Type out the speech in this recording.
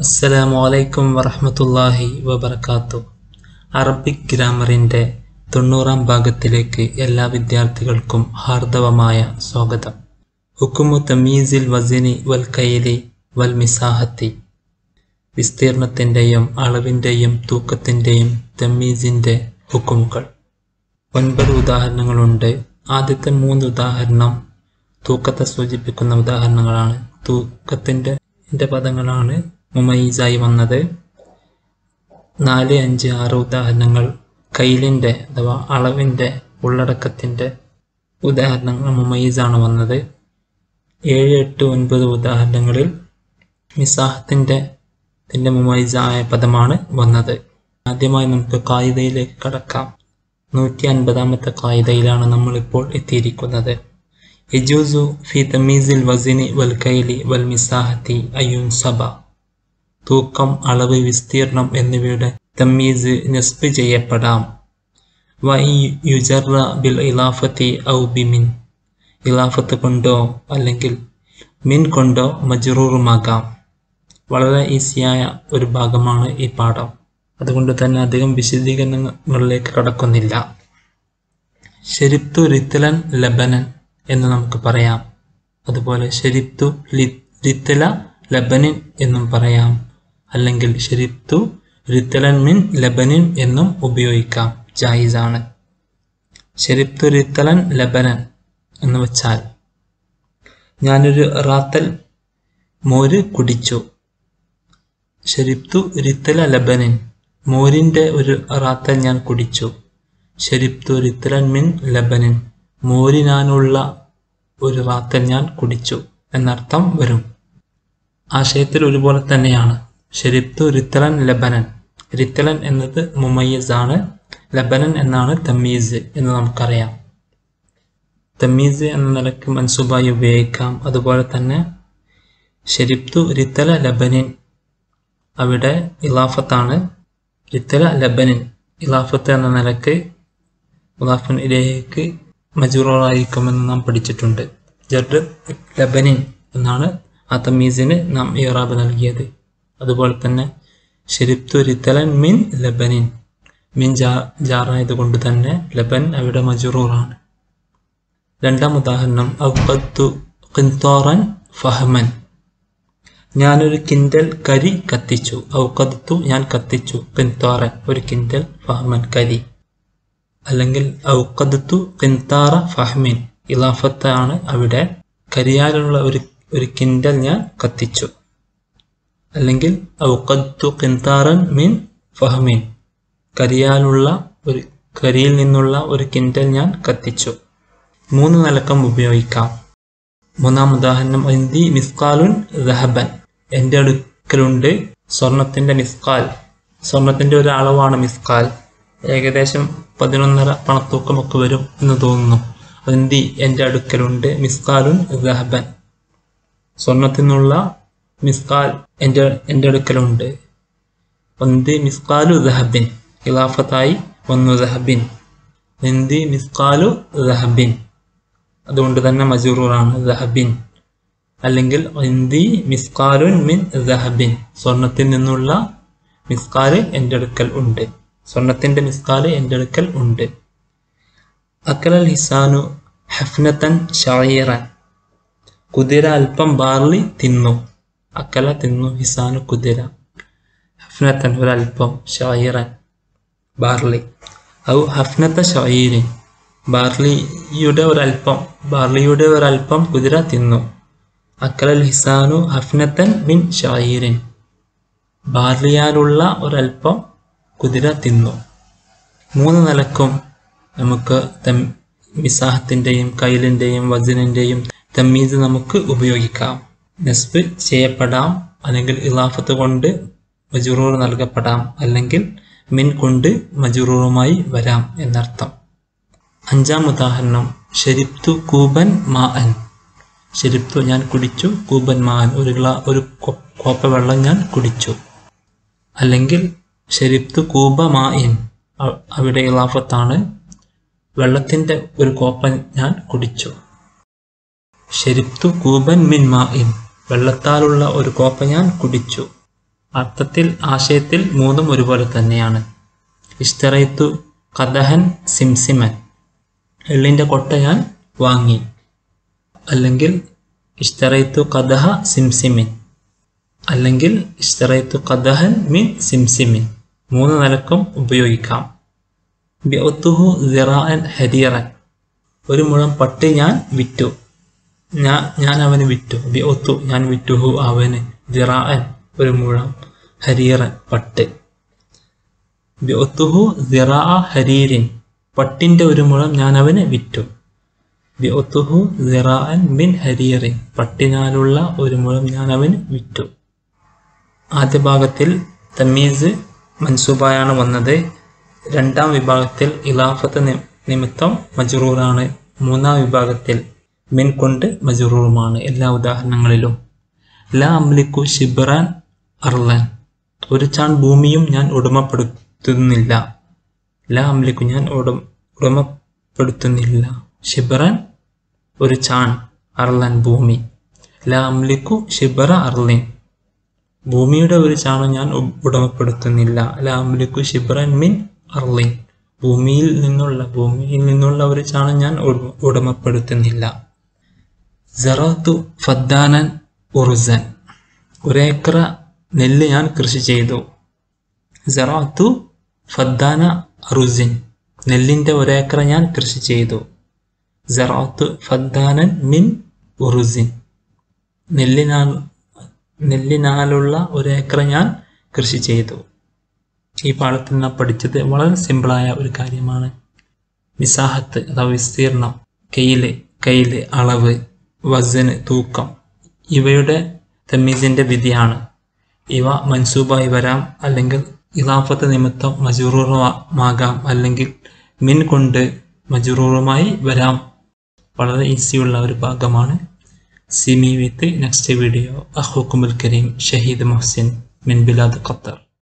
അസ്സലാമു അലൈക്കും വറഹ്മത്തുള്ളാഹി വബറകാതുഹു. അറബിക് ഗ്രാമറിൻ്റെ 90-ാം ഭാഗത്തിലേക്ക് എല്ലാ വിദ്യാർത്ഥികൾക്കും ഹാർദവമായ സ്വാഗതം. ഹുക്കുമു തമീസിൽ വസിനി വൽ കൈലി വൽ മിസാഹത്തി. വിസ്തീർണത്തിൻ്റെയും അളവിൻ്റെയും തൂക്കത്തിൻ്റെയും തമീസിൻ്റെ ഹുക്കുമുകൾ. 9 ഉദാഹരണങ്ങളുണ്ട്. ആദ്യത്തെ 3 ഉദാഹരണം തൂക്കത്തെ സൂചിപ്പിക്കുന്ന ഉദാഹരണങ്ങളാണ്. തൂക്കത്തിൻ്റെ പദങ്ങളാണ് മുമയ്യിസായി വന്നത്. 4, 5, 6 ഉദാഹരണങ്ങൾ കൈലിൻ്റെ അഥവാ അളവിൻ്റെ ഉള്ളടക്കത്തിൻ്റെ ഉദാഹരണങ്ങൾ മുമയ്യിസാണ് വന്നത്. 7, 8, 9 ഉദാഹരണങ്ങളിൽ മിസാഹത്തിൻ്റെ മുമയ്യിസായ പദമാണ് വന്നത്. ആദ്യമായി നമുക്ക് ഖായിദയിലേക്ക് കടക്കാം. 150-ാമത്തെ ഖായിദയിലാണ് നമ്മളിപ്പോൾ എത്തിയിരിക്കുന്നത്. യജൂസു ഫി തമീസിൽ വസിനി വൽ കൈലി വൽ മിസാഹത്തി അയുൻസബ. തൂക്കം, അളവ്, വിസ്തീർണം എന്നിവയുടെ തമീസ് നസ്ബ് ചെയ്യപ്പെടാം. വ യുജറ ബിൽ ഇലാഫത്തി ഔ ബിമിൻ. ഇലാഫത്ത് കൊണ്ടോ അല്ലെങ്കിൽ മിൻ കൊണ്ടോ മജ്റൂറുമാകാം. വളരെ ഈസിയായ ഒരു ഭാഗമാണ് ഈ പാഠം. അതുകൊണ്ട് തന്നെ അധികം വിശദീകരണങ്ങളിലേക്ക് കടക്കുന്നില്ല. ശരിബ്തു റിത്തലൻ ലബനൻ എന്ന് നമുക്ക് പറയാം. അതുപോലെ ശരിബ്തു റിത്തല ലബനിൻ എന്നും പറയാം. അല്ലെങ്കിൽ ശരിബ്തു റിത്തലൻ മിൻ ലബനിൻ എന്നും ഉപയോഗിക്കാം. ജായിസാണ്. ശരിബ്തു റിത്തലൻ ലബനൻ എന്ന് വെച്ചാൽ ഞാനൊരു റാത്തൽ മോര് കുടിച്ചു. ശരിബ്തു റിത്തല ലബനിൻ, മോരിൻ്റെ ഒരു റാത്തൽ ഞാൻ കുടിച്ചു. ശരിബ്തു റിത്തലൻ മിൻ ലബനിൻ, മോരിനാനുള്ള ഒരു റാത്തൽ ഞാൻ കുടിച്ചു എന്നർത്ഥം വരും. ആശയത്തിൽ ഒരുപോലെ തന്നെയാണ്. ശരിബ്തു റിത്തലൻ ലബനൻ. റിത്തലൻ എന്നത് മുമയ്യിസ് ആണ്. ലബനൻ എന്നാണ് തമീസ് എന്ന് നമുക്കറിയാം. തമീസ് എന്ന നിലയ്ക്ക് മൻസൂബായി ഉപയോഗിക്കാം. അതുപോലെ തന്നെ ശരിബ്തു റിത്തല ലബനിൻ, അവിടെ ഇലാഫത്താണ്. റിത്തല ലബനിൻ ഇലാഫത്ത് എന്ന നിലയ്ക്ക് മുദാഫുൻ ഇലൈഹിക്ക് മജ്റൂറായിരിക്കുമെന്ന് നാം പഠിച്ചിട്ടുണ്ട്. ജർ ലബനിൻ എന്നാണ് ആ തമീസിന് നാം ഇറാബ് നൽകിയത്. അതുപോലെ തന്നെ ശരിബ്തു റിത്തലൻ മിൻ ലബനിൻ, മിൻ ജാറായതുകൊണ്ട് തന്നെ ലബൻ അവിടെ മജ്റൂറാണ്. 2-ാം ഉദാഹരണം ഔഖദ്തു ഖിൻതാറൻ ഫഹമൻ. ഞാനൊരു കിൻഡൽ കരി കത്തിച്ചു. ഔഖദ്തു ഞാൻ കത്തിച്ചു, ഖിൻതാറൻ ഒരു കിൻഡൽ, ഫഹമൻ കരി. അല്ലെങ്കിൽ ഔഖദ്തു ഖിൻതാറ ഫഹ്മിൻ, ഇലാഫത്താണ് അവിടെ. കരിയാലുള്ള ഒരു കിൻഡൽ ഞാൻ കത്തിച്ചു. അല്ലെങ്കിൽ ഔഖദ്തു ഖിൻതാറൻ മിൻ ഫഹ്മിൻ, കരിയിൽ നിന്നുള്ള ഒരു കിൻഡൽ ഞാൻ കത്തിച്ചു. 3 നിലക്കം ഉപയോഗിക്കാം. 3-ാം ഉദാഹരണം ഇന്ദി മിസ്കാലുൻ ദഹബൻ. എൻ്റെ അടുക്കലുണ്ട് സ്വർണത്തിൻ്റെ മിസ്കാൽ. സ്വർണത്തിൻ്റെ ഒരു അളവാണ് മിസ്കാൽ. ഏകദേശം 11.5 പണത്തൂക്കമൊക്കെ വരും എന്ന് തോന്നുന്നു. ഇന്ദി എൻ്റെ അടുക്കലുണ്ട് മിസ്കാലുൻ ദഹബൻ, സ്വർണത്തിനുള്ള മിസ്കാൽ എൻ്റെ അടുക്കലുണ്ട്. ഇന്ദി മിസ്കാലു ദഹബിൻ, ഇലാഫത്തായി വന്നു ദഹബിൻ. ഇന്ദി മിസ്കാലു ദഹബിൻ, അതുകൊണ്ട് തന്നെ മജ്റൂറാണ് ദഹബിൻ. അല്ലെങ്കിൽ ഇന്ദി മിസ്കാലുൻ മിൻ ദഹബിൻ, സ്വർണത്തിൽ നിന്നുള്ള മിസ്കാല് എൻ്റെ അടുക്കൽ ഉണ്ട്. സ്വർണത്തിൻ്റെ മിസ്കാല് എൻ്റെ അടുക്കൽ ഉണ്ട്. അക്കലൽ ഹിസാനു ഹഫ്നത്തൻ ഷഈറൻ. കുതിര അല്പം ബാർലി തിന്നു. അക്കല തിന്നു, ഹിസാനു കുതിര, ഹഫ്നത്തൻ ഒരൽപ്പം, ഷഈറൻ ബാർലി. ഔ ഹഫ്നത്ത ഷഈരിൻ, ബാർലിയുടെ ഒരൽപ്പം കുതിര തിന്നു. അക്കലൽ ഹിസാനു ഹഫ്നത്തൻ മിൻ ഷഈരിൻ, ബാർലിയാലുള്ള ഒരൽപ്പം കുതിര തിന്നു. 3 നിലക്കും നമുക്ക് മിസാഹത്തിൻ്റെയും കൈലിൻ്റെയും വസിനിൻ്റെയും തമീസ് നമുക്ക് ഉപയോഗിക്കാം. നസ്ബ് ചെയ്യപ്പെടാം, അല്ലെങ്കിൽ ഇലാഫത്ത് കൊണ്ട് മജ്റൂർ നൽകപ്പെടാം, അല്ലെങ്കിൽ മിൻ കൊണ്ട് മജ്റൂറുമായി വരാം എന്നർത്ഥം. 5-ാം ഉദാഹരണം ശരിബ്തു കൂബൻ മാഅൻ. ശരിബ്തു ഞാൻ കുടിച്ചു, കൂബൻ മാഅൻ ഒരു കോപ്പ വെള്ളം ഞാൻ കുടിച്ചു. അല്ലെങ്കിൽ ശരിബ്തു കൂബ മാഇൻ, അവിടെ ഇലാഫത്താണ്, വെള്ളത്തിൻ്റെ ഒരു കോപ്പ ഞാൻ കുടിച്ചു. ശരിബ്തു കൂബൻ മിൻ മാഇൻ, വെള്ളത്താലുള്ള ഒരു കോപ്പ ഞാൻ കുടിച്ചു. അർത്ഥത്തിൽ ആശയത്തിൽ മൂന്നും ഒരുപോലെ തന്നെയാണ്. ഇഷ്തറൈത്തു ഖദഹൻ സിംസിമൻ, എള്ളിൻ്റെ കൊട്ട ഞാൻ വാങ്ങി. അല്ലെങ്കിൽ ഇഷ്തറൈത്തു ഖദഹ സിംസിമിൻ, അല്ലെങ്കിൽ ഇഷ്തറൈത്തു ഖദഹൻ മിൻ സിംസിമിൻ. മൂന്ന് നിലക്കും ഉപയോഗിക്കാം. ബിഅത്തുഹു സിറാഅൻ ഹരീറൻ, ഒരു മുഴം പട്ട് ഞാൻ വിറ്റു. ഞാൻ അവന് വിറ്റു. ബിഅത്തു ഞാൻ വിറ്റുഹു അവന്, സിറാഅൻ ഒരു മുഴം, ഹരീറൻ പട്ട്. ബിഅത്തുഹു സിറാഅ ഹരീരിൻ, പട്ടിൻ്റെ ഒരു മുഴം ഞാൻ അവന് വിറ്റു. ബിഅത്തുഹു സിറാഅൻ മിൻ ഹരീറിൻ, പട്ടിനാലുള്ള ഒരു മുഴം ഞാൻ അവന് വിറ്റു. ആദ്യ ഭാഗത്തിൽ തമീസ് മൻസൂബായാണ് വന്നത്. രണ്ടാം വിഭാഗത്തിൽ ഇലാഫത്ത് നിമിത്തം മജ്റൂറാണ്. മൂന്നാം വിഭാഗത്തിൽ മിൻ കൊണ്ട് മജ്റൂറുമാണ് എല്ലാ ഉദാഹരണങ്ങളിലും. ലാ അംലിക്കു ഷിബ്റാൻ അർലൻ, ഒരു ചാൺ ഭൂമിയും ഞാൻ ഉടമപ്പെടുത്തുന്നില്ല. ലാ അംലിക്കു ഞാൻ ഉടമപ്പെടുത്തുന്നില്ല. ഷിബ്റാൻ ഒരു ചാൺ, അർലൻ ഭൂമി. ലാ അംലിക്കു ഷിബ്റ അർലിൻ, ഭൂമിയുടെ ഒരു ചാണം ഞാൻ ഉടമപ്പെടുത്തുന്നില്ല. ലാ അംലിക്കു ഷിബ്റൻ മിൻ അർലിൻ, ഭൂമിയിൽ നിന്നുള്ള ഒരു ചാണം ഞാൻ ഉടമപ്പെടുത്തുന്നില്ല. സറഅതു ഫദ്ദാനൻ ഉറുസൻ, ഒരേക്കർ നെല്ല് ഞാൻ കൃഷി ചെയ്തു. സറഅതു ഫദ്ദാന അറുസിൻ, നെല്ലിൻ്റെ ഒരേക്കർ ഞാൻ കൃഷി ചെയ്തു. സറഅതു ഫദ്ദാനൻ മിൻ ഉറുസിൻ, നെല്ലിനാലുള്ള ഒരേക്കർ ഞാൻ കൃഷി ചെയ്തു. ഈ പാഠത്തിൽ നാം പഠിച്ചത് വളരെ സിമ്പിളായ ഒരു കാര്യമാണ്. മിസാഹത്ത് അഥവാ വിസ്തീർണം, കെയില് അളവ്, വസന് തൂക്കം, ഇവയുടെ തമീസിൻ്റെ വിധിയാണ്. ഇവ മൻസൂബായി വരാം, അല്ലെങ്കിൽ ഇലാഫത്ത് നിമിത്തം മജ്റൂറുമാകാം, അല്ലെങ്കിൽ മിൻ കൊണ്ട് മജ്റൂറുമായി വരാം. വളരെ ഈസിയുള്ള ഒരു ഭാഗമാണ്. See me with the next video. أخوكم الكريم شهيد محسن من بلاد قطر.